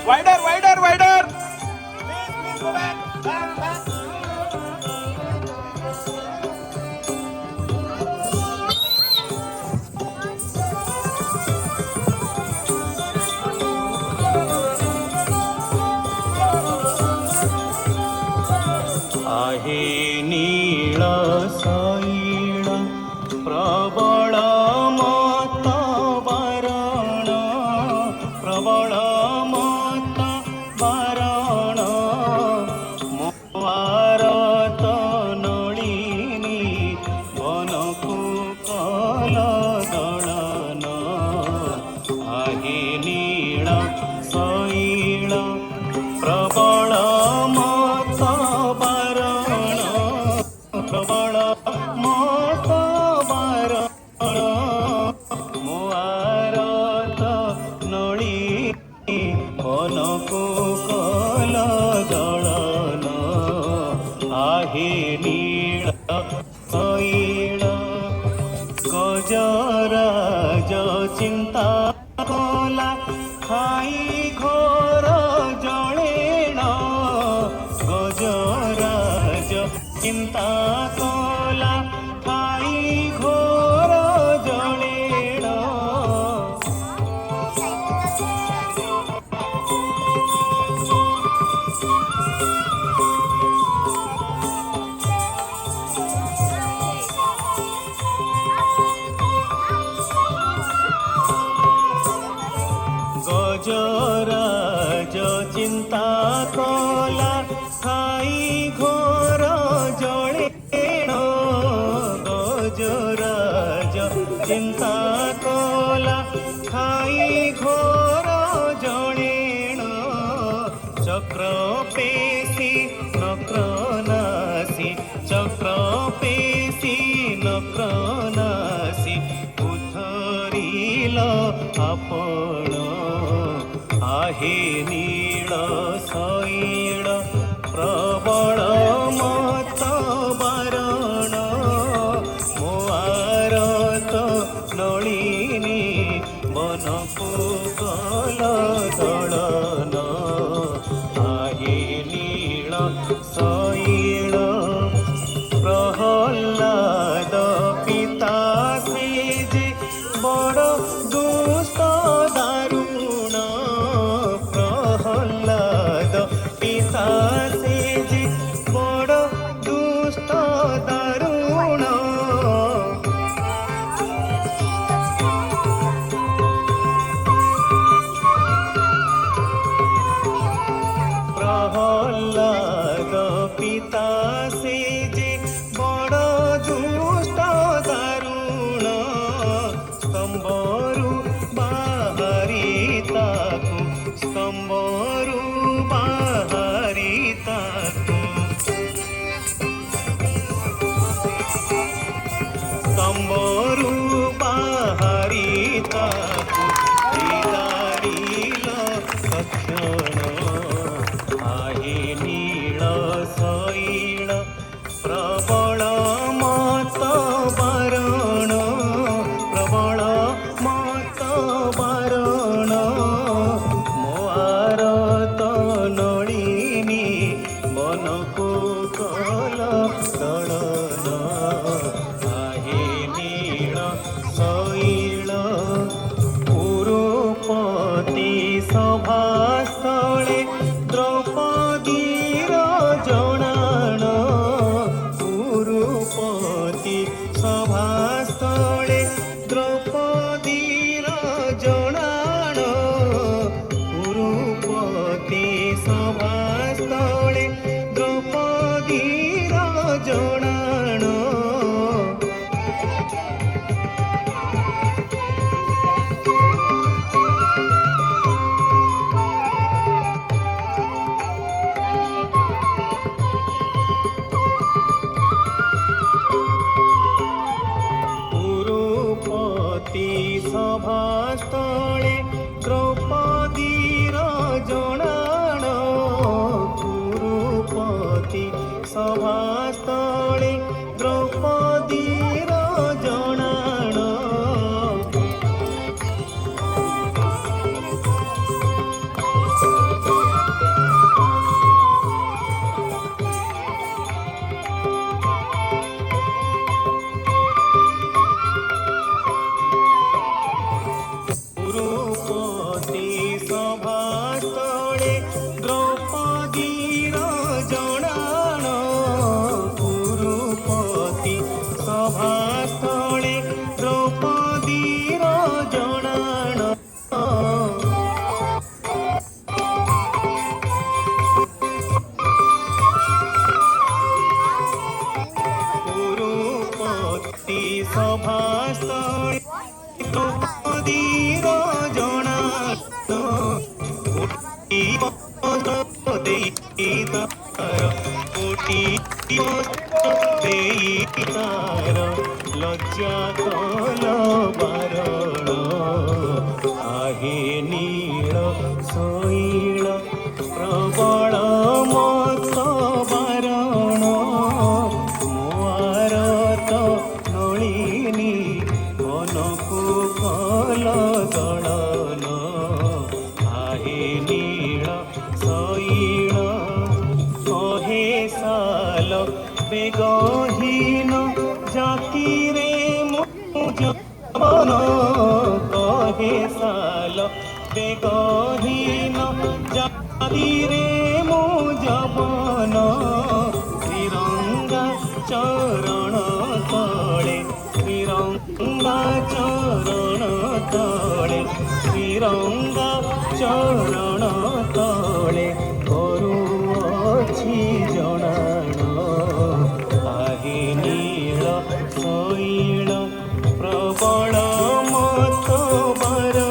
Wider, wider, wider. आहे नीळ सैळ प्रबळ मत वरण प्रबळ मत वरण मोवारत नळिनी वनकु कल दळन आहे नीळ सैळ प्रबळ मत वरण प्रबळ मत वरण मोआरत नळी वनकु कल दळन आहे नीळ सैळ गजराज चिंता कला खाई घोर जळेण गजराज चिंता कला खाई घोर जळेण गजराज चिंता कला खाई घोर जळेण गजराज चिंता कला खाई घोर जळेण चक्र पेशी नक्र नासी चक्र पेशी नक्र नासी उथरिल आपण आहे नीळ सैळ प्रबळ मत वरण मोआरत नळिनी वनकु कल दळन आहे नीळ सैळ प्रहल्लाद पिता सेजे बड़ दुष्ट दारुण प्रहल्लाद पिता सेजे बड़ दुष्ट दारुण प्रहल्लाद पिता सेजे बड़ दुष्ट दारुण स्तंभरू बाहरी ताकू स्तंभरू बाहरी ताकू स्तंभरू बाहरी ताकू दिदारील सक्षण आहे नीळ सैळ प्रबळ मत वरण प्रबळ मत वरण मोआरत नळिनी वनकु कल दळन आहे नीळ सैळ ସଭାସ୍ଥଳୀ ଦ୍ରୌପଦୀର ଜଣାଣ କୋଟି ବସ୍ତ୍ର ଦେଇ ତାର କୋଟି ବସ୍ତ୍ର ଦେଇ ତାର ଲଜ୍ଜା କଲ ବାରଣ ଆହେ ନୀଳ ଶୈଳ ପ୍ରବଳ ମତ ବାରଣ ମୋଆର ତ ନଳିନୀ ମନକୁ କଲ ଦଳନ ଆହେ ନୀଳ ଶୈଳ କହେ ସାଲ ବେଗହୀନ ଜାତିରେ ମୁଁ ଜୀବନ କହେ ସାଲ ବେଗହୀନ ଜାତିରେ ମୁଁ ଜବନ ଶ୍ରୀରଙ୍ଗା ଚରଣ ତଳେ ଶ୍ରୀରଙ୍ଗା ଚରଣ ତଳେ ଶ୍ରୀରଙ୍ଗା ଚରଣ ତଳେ କରୁଅଛି ଜଣାଣ ଆହେ ନୀଳ ଶୈଳ ପ୍ରବଳ ମତ ବାର